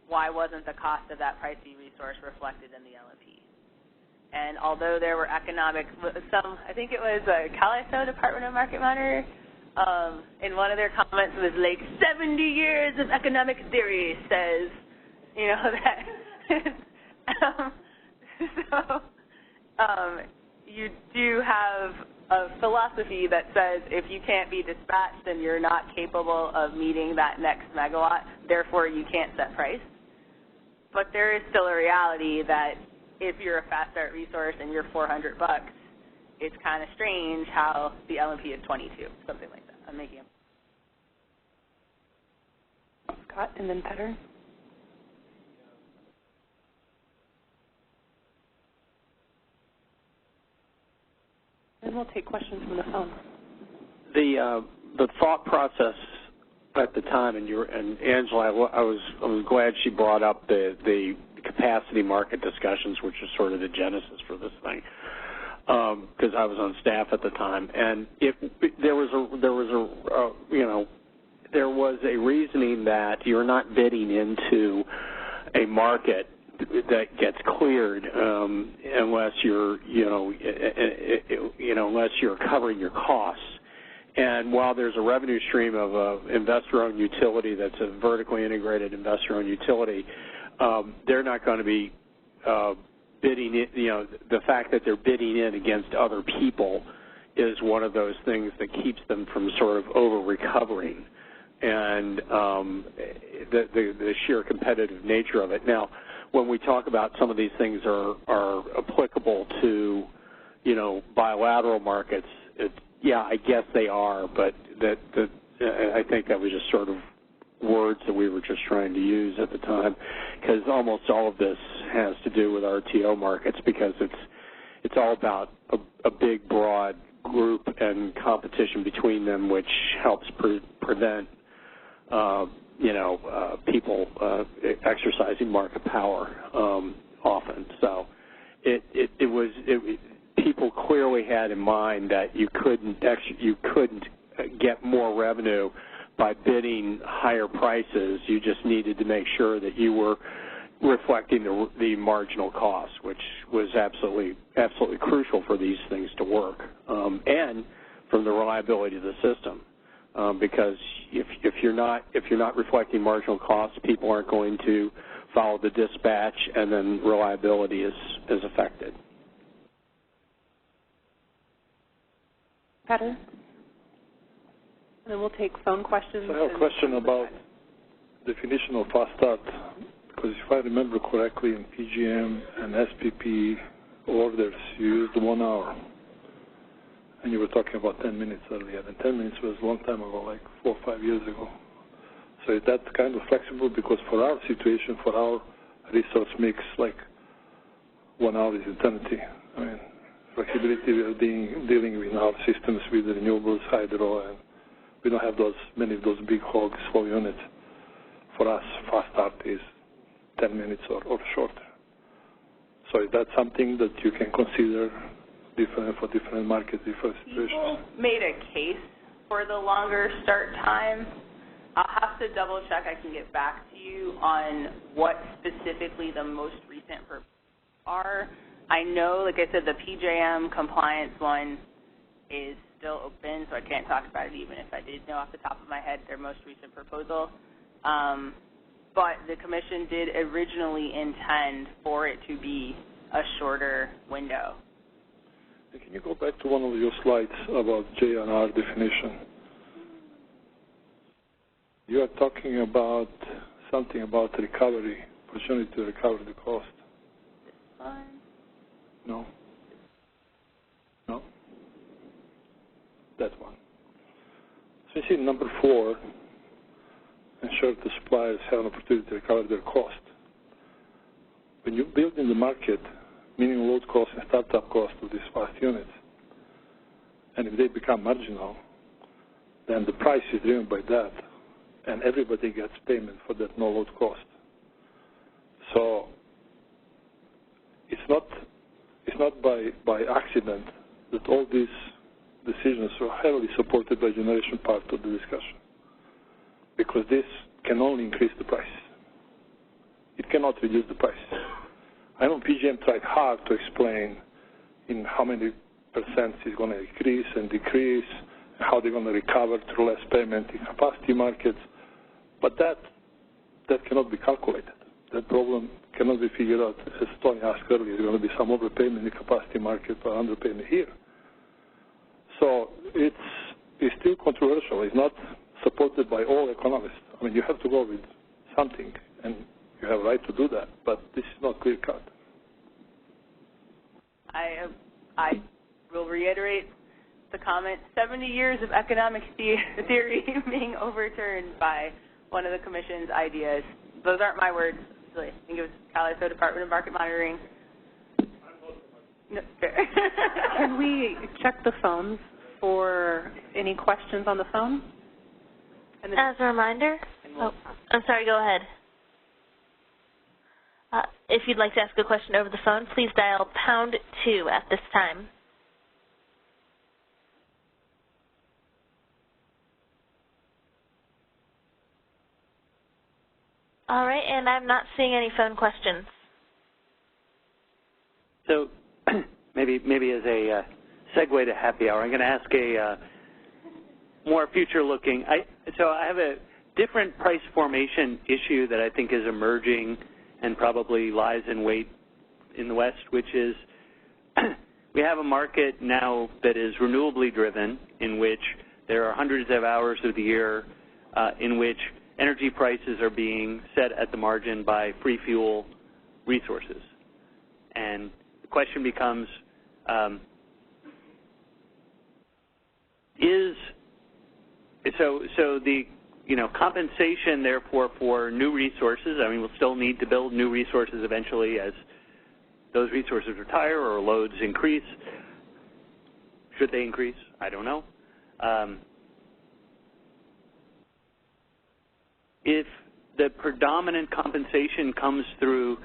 Speaker 2: why wasn't the cost of that pricey resource reflected in the LMP? And although there were economic, I think it was CalISO, Department of Market Monitor, in one of their comments was like, 70 years of economic theory says, you know, that. You do have a philosophy that says if you can't be dispatched, then you're not capable of meeting that next megawatt, therefore you can't set price. But there is still a reality that if you're a Fast Start resource and you're $400, it's kind of strange how the LMP is 22, something like that. I'm making a
Speaker 1: Scott, and then Petter. And we'll take questions from the phone.
Speaker 5: The thought process at the time, and Angela, I was glad she brought up the capacity market discussions, which is sort of the genesis for this thing, because I was on staff at the time, and there was a reasoning that you're not bidding into a market that gets cleared unless you're unless you're covering your costs. And while there's a revenue stream of an investor-owned utility that's a vertically integrated investor-owned utility, they're not going to be bidding in. The fact that they're bidding in against other people is one of those things that keeps them from sort of over-recovering, and the sheer competitive nature of it. Now, when we talk about some of these things are applicable to, bilateral markets, yeah, I guess they are, but I think that was just sort of words that we were just trying to use at the time, because almost all of this has to do with RTO markets, because it's all about a big, broad group and competition between them, which helps prevent people exercising market power often. So people clearly had in mind that you couldn't get more revenue by bidding higher prices. You just needed to make sure that you were reflecting the marginal cost, which was absolutely crucial for these things to work, and from the reliability of the system. Because if you're not reflecting marginal costs, people aren't going to follow the dispatch, and then reliability is affected.
Speaker 1: Petter? And then we'll take phone questions.
Speaker 6: So I have a question about definition of fast start, because if I remember correctly, in PJM and SPP orders, you used 1 hour. And you were talking about 10 minutes earlier. And 10 minutes was a long time ago, like 4 or 5 years ago. So is that kind of flexible? Because for our situation, for our resource mix, like 1 hour is eternity. I mean, flexibility, we are dealing with our systems with the renewables, hydro, and we don't have many of those big hogs, slow units. For us, fast start is 10 minutes or shorter. So is that something that you can consider different for different markets, different situations?
Speaker 2: People made a case for the longer start time. I'll have to double check. I can get back to you on what specifically the most recent are. I know, like I said, the PJM compliance one is still open, so I can't talk about it even if I did know off the top of my head their most recent proposal. But the Commission did originally intend for it to be a shorter window.
Speaker 6: Can you go back to one of your slides about J&R definition? You are talking about something about recovery, opportunity to recover the cost.
Speaker 2: This one?
Speaker 6: No. No? That one. So you see number 4, ensure the suppliers have an opportunity to recover their cost. When you build in the market minimum load cost and startup cost of these fast units, and if they become marginal, then the price is driven by that, and everybody gets payment for that no load cost. So it's not by accident that all these decisions are heavily supported by generation part of the discussion, because this can only increase the price. It cannot reduce the price. I know PJM tried hard to explain in how many percent is going to increase and decrease, and how they're going to recover through less payment in capacity markets, but that cannot be calculated. That problem cannot be figured out. As Tony asked earlier, there's going to be some overpayment in the capacity market or underpayment here. So it's still controversial. It's not supported by all economists. I mean, you have to go with something, and you have a right to do that, but this is not clear cut.
Speaker 2: I will reiterate the comment, 70 years of economic theory being overturned by one of the Commission's ideas. Those aren't my words. I think it was Colorado Department of Market Monitoring. No,
Speaker 1: Can we check the phones for any questions on the phone? And
Speaker 7: as a reminder, I'm sorry, go ahead. If you'd like to ask a question over the phone, please dial #2 at this time. All right, and I'm not seeing any phone questions.
Speaker 8: So maybe as a segue to happy hour, I'm going to ask a more future-looking. So I have a different price formation issue that I think is emerging and probably lies in wait in the West, which is we have a market now that is renewably driven, in which there are hundreds of hours of the year in which energy prices are being set at the margin by free fuel resources. And the question becomes, so the compensation, therefore, for new resources, I mean, we'll still need to build new resources eventually as those resources retire or loads increase. Should they increase? I don't know. If the predominant compensation comes through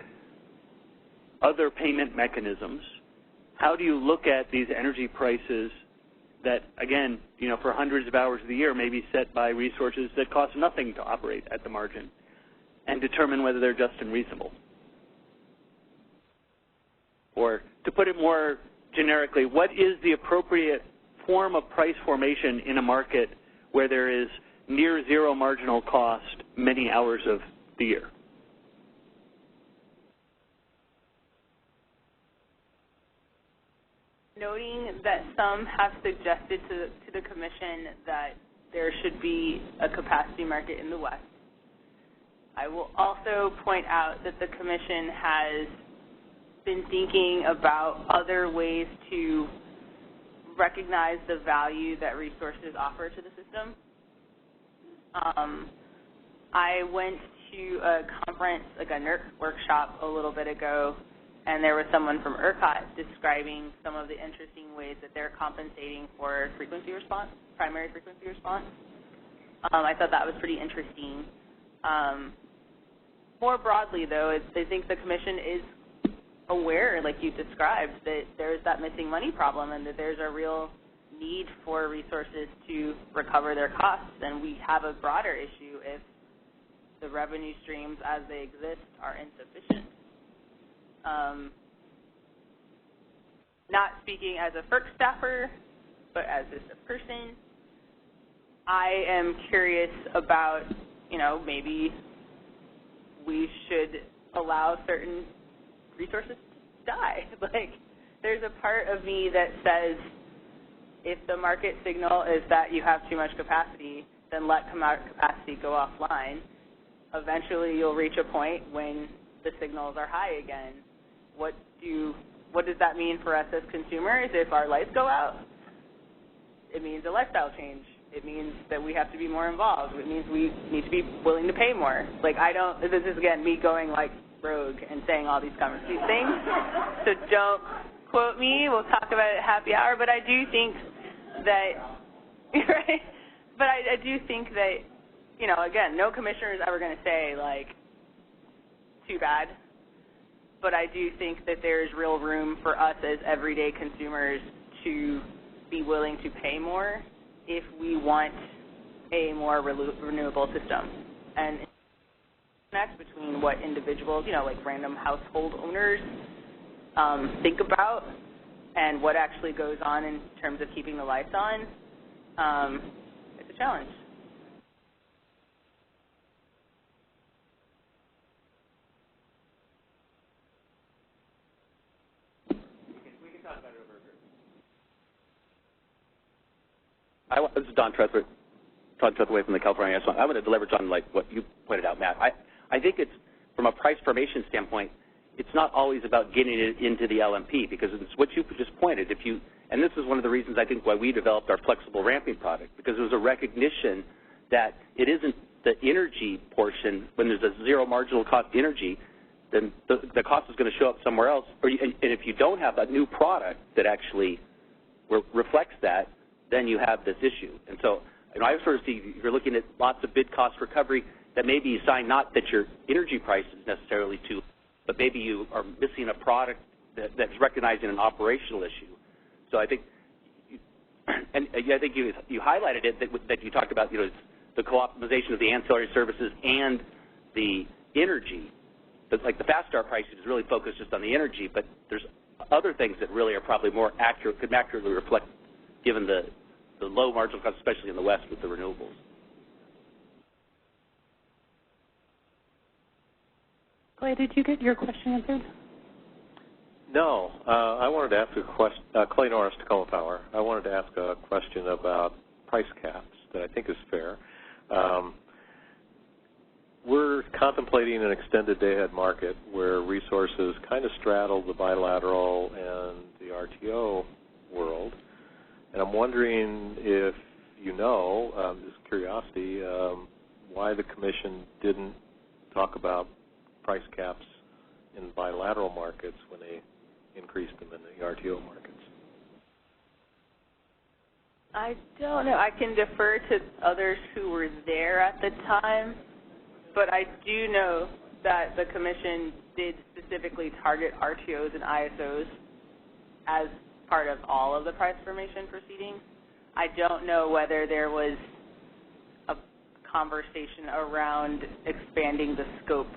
Speaker 8: other payment mechanisms, how do you look at these energy prices that, again, for hundreds of hours of the year may be set by resources that cost nothing to operate at the margin, and determine whether they're just and reasonable? or to put it more generically, what is the appropriate form of price formation in a market where there is near zero marginal cost many hours of the year?
Speaker 2: Noting that some have suggested to the Commission that there should be a capacity market in the West. I will also point out that the Commission has been thinking about other ways to recognize the value that resources offer to the system. I went to a conference, like a NERC workshop a little bit ago, and there was someone from ERCOT describing some of the interesting ways that they're compensating for frequency response, primary frequency response. I thought that was pretty interesting. More broadly, though, I think the Commission is aware, like you described, that there's that missing money problem and that there's a real need for resources to recover their costs, and we have a broader issue if the revenue streams as they exist are insufficient. Not speaking as a FERC staffer, but as just a person, I am curious about, maybe we should allow certain resources to die. Like, there's a part of me that says if the market signal is that you have too much capacity, then let capacity go offline. Eventually you'll reach a point when the signals are high again. What does that mean for us as consumers if our lights go out? It means a lifestyle change. It means that we have to be more involved. It means we need to be willing to pay more. Like, this is, again, me going, like, rogue and saying all these things. So don't quote me. We'll talk about it at happy hour. But I do think that, right? But I do think that, again, no commissioner is ever going to say, like, too bad. But I do think that there's real room for us as everyday consumers to be willing to pay more if we want a more renewable system. And connect between what individuals, like random household owners think about and what actually goes on in terms of keeping the lights on, it's a challenge.
Speaker 9: This is Don Trethewey from the California Edison. I want to leverage on what you pointed out, Matt. I think it's, from a price formation standpoint, it's not always about getting it into the LMP, because it's what you just pointed. And this is one of the reasons I think why we developed our flexible ramping product, because there was a recognition that it isn't the energy portion. When there's a zero marginal cost energy, then the cost is going to show up somewhere else. And if you don't have a new product that actually reflects that, then you have this issue. And so I sort of see you're looking at lots of bid cost recovery that maybe you sign not that your energy price is necessarily too, but maybe you are missing a product that's recognizing an operational issue. So I think, I think you highlighted it, that you talked about, the co-optimization of the ancillary services and the energy. But like the fast start pricing is really focused just on the energy, but there's other things that really are probably more accurate, could accurately reflect, given the low marginal cost, especially in the West with the renewables.
Speaker 1: Clay, did you get your question answered?
Speaker 3: No. I wanted to ask a question. Clay Norris, Tacoma Power. I wanted to ask a question about price caps that I think is fair. We're contemplating an extended day-ahead market where resources kind of straddle the bilateral and the RTO world. And I'm wondering if just curiosity, why the Commission didn't talk about price caps in bilateral markets when they increased them in the RTO markets.
Speaker 2: I don't know. I can defer to others who were there at the time, but I do know that the Commission did specifically target RTOs and ISOs as part of all of the price formation proceedings. I don't know whether there was a conversation around expanding the scope.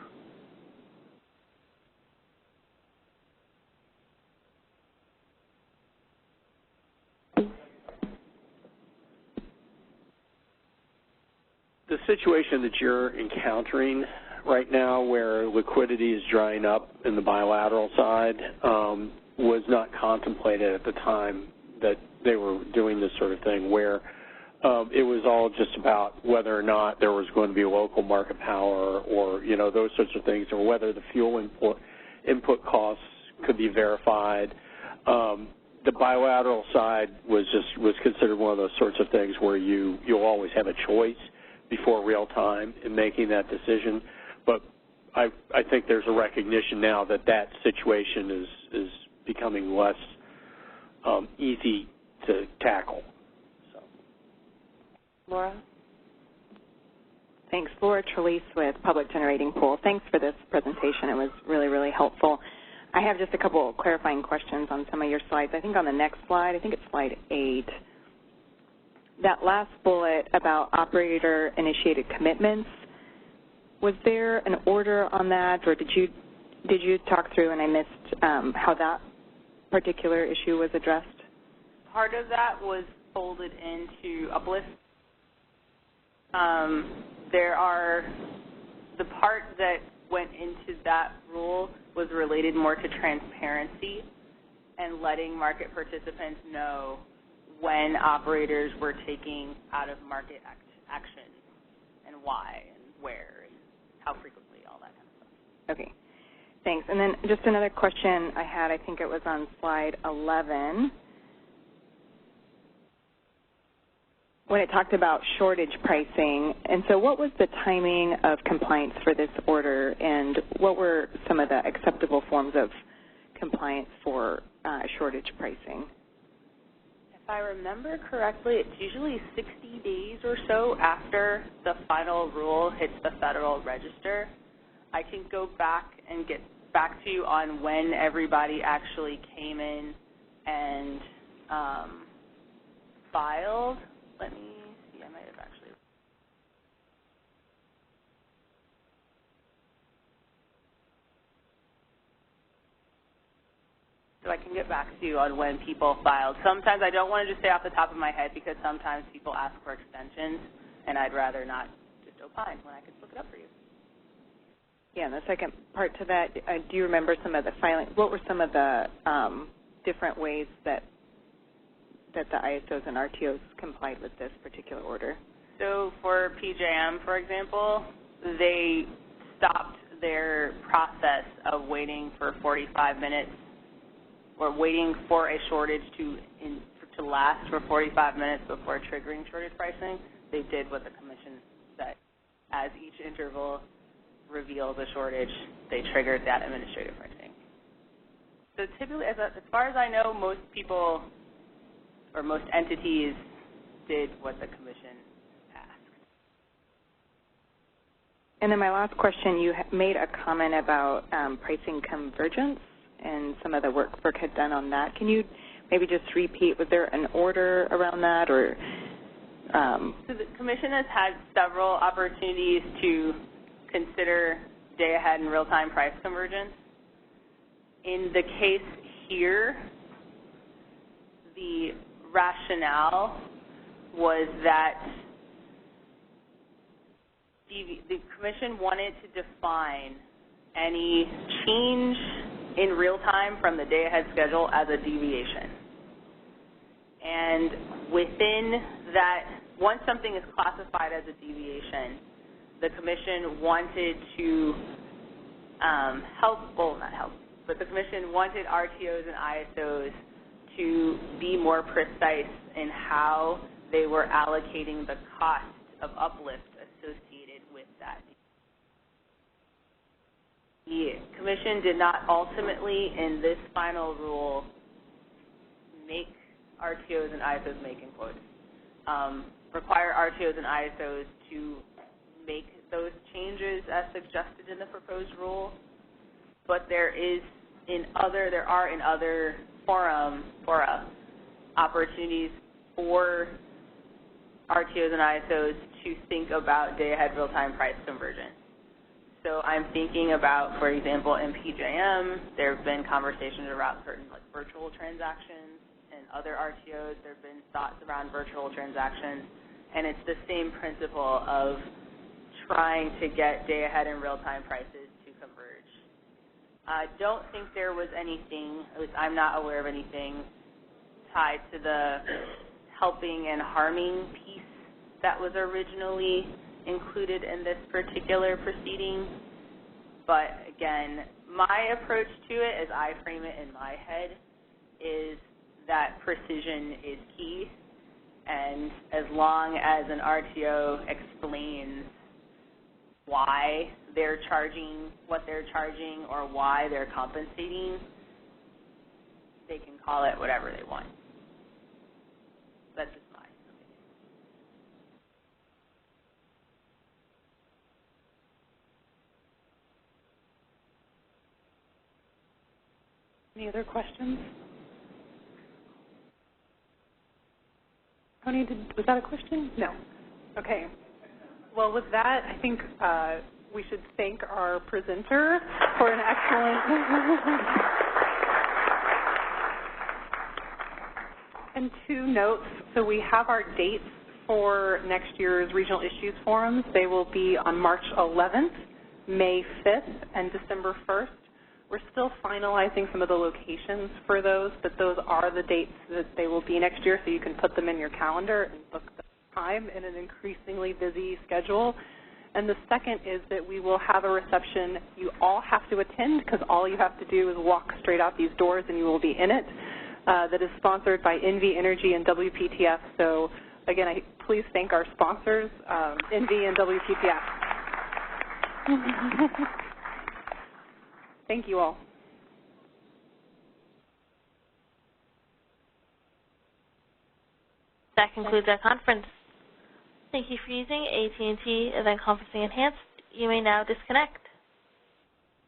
Speaker 5: the situation that you're encountering right now where liquidity is drying up in the bilateral side was not contemplated at the time that they were doing this sort of thing, where it was all just about whether or not there was going to be local market power or, you know, those sorts of things, or whether the fuel input costs could be verified. The bilateral side was considered one of those sorts of things where you'll always have a choice before real time in making that decision. But I think there's a recognition now that that situation is becoming less easy to tackle. So.
Speaker 10: Laura? Thanks. Laura Trelease with Public Generating Pool. Thanks for this presentation. It was really, really helpful. I have just a couple of clarifying questions on some of your slides. I think on the next slide, I think it's slide 8, that last bullet about operator-initiated commitments, was there an order on that, or did you talk through and I missed how that particular issue was addressed?
Speaker 2: Part of that was folded into uplift. The part that went into that rule was related more to transparency and letting market participants know when operators were taking out-of-market action and why and where and how frequently, all that kind of stuff.
Speaker 10: Okay, thanks. And then just another question I had, I think it was on slide 11, when it talked about shortage pricing. And so what was the timing of compliance for this order, and what were some of the acceptable forms of compliance for shortage pricing?
Speaker 2: If I remember correctly, it's usually 60 days or so after the final rule hits the Federal Register. I can go back and get back to you on when everybody actually came in and filed. Let me see, I might have actually. So I can get back to you on when people filed. Sometimes I don't want to just say off the top of my head because sometimes people ask for extensions, and I'd rather not just opine when I could look it up for you.
Speaker 10: Yeah, and the second part to that, do you remember some of the filing? What were some of the different ways that the ISOs and RTOs complied with this particular order?
Speaker 2: So for PJM, for example, they stopped their process of waiting for 45 minutes or waiting for a shortage to last for 45 minutes before triggering shortage pricing. They did what the Commission said. As each interval reveals a shortage, they triggered that administrative pricing. So typically, as far as I know, most people or most entities did what the Commission asked.
Speaker 10: And then my last question, you made a comment about pricing convergence and some of the work FERC had done on that. Can you maybe just repeat, was there an order around that? Or
Speaker 2: So the Commission has had several opportunities to consider day-ahead and real-time price convergence. In the case here, the rationale was that the Commission wanted to define any change in real time from the day-ahead schedule as a deviation. And within that, once something is classified as a deviation, the Commission wanted to the Commission wanted RTOs and ISOs to be more precise in how they were allocating the cost of uplift associated with that. The Commission did not ultimately, in this final rule, make RTOs and ISOs make, in quotes, require RTOs and ISOs to make those changes as suggested in the proposed rule, but there are in other fora opportunities for RTOs and ISOs to think about day-ahead real-time price convergence. So I'm thinking about, for example, in PJM, there have been conversations around certain virtual transactions, and other RTOs there have been thoughts around virtual transactions. and it's the same principle of trying to get day-ahead and real-time prices to converge. I don't think there was anything, at least I'm not aware of anything, tied to the helping and harming piece that was originally included in this particular proceeding. But again, my approach to it, as I frame it in my head, is that precision is key, and as long as an RTO explains why they're charging what they're charging or why they're compensating, they can call it whatever they want. That's just my opinion.
Speaker 1: Any other questions? Tony, was that a question? No. Okay. Well, with that, I think we should thank our presenter for an excellent And 2 notes. So we have our dates for next year's Regional Issues Forums. They will be on March 11th, May 5th, and December 1st. We're still finalizing some of the locations for those, but those are the dates that they will be next year, so you can put them in your calendar and book the time in an increasingly busy schedule. And the second is that we will have a reception you all have to attend, because all you have to do is walk straight out these doors and you will be in it, that is sponsored by NV Energy and WPTF. So again, please thank our sponsors, NV and WPTF. Thank you all.
Speaker 7: That concludes our conference. Thank you for using AT&T Event Conferencing Enhanced. You may now disconnect.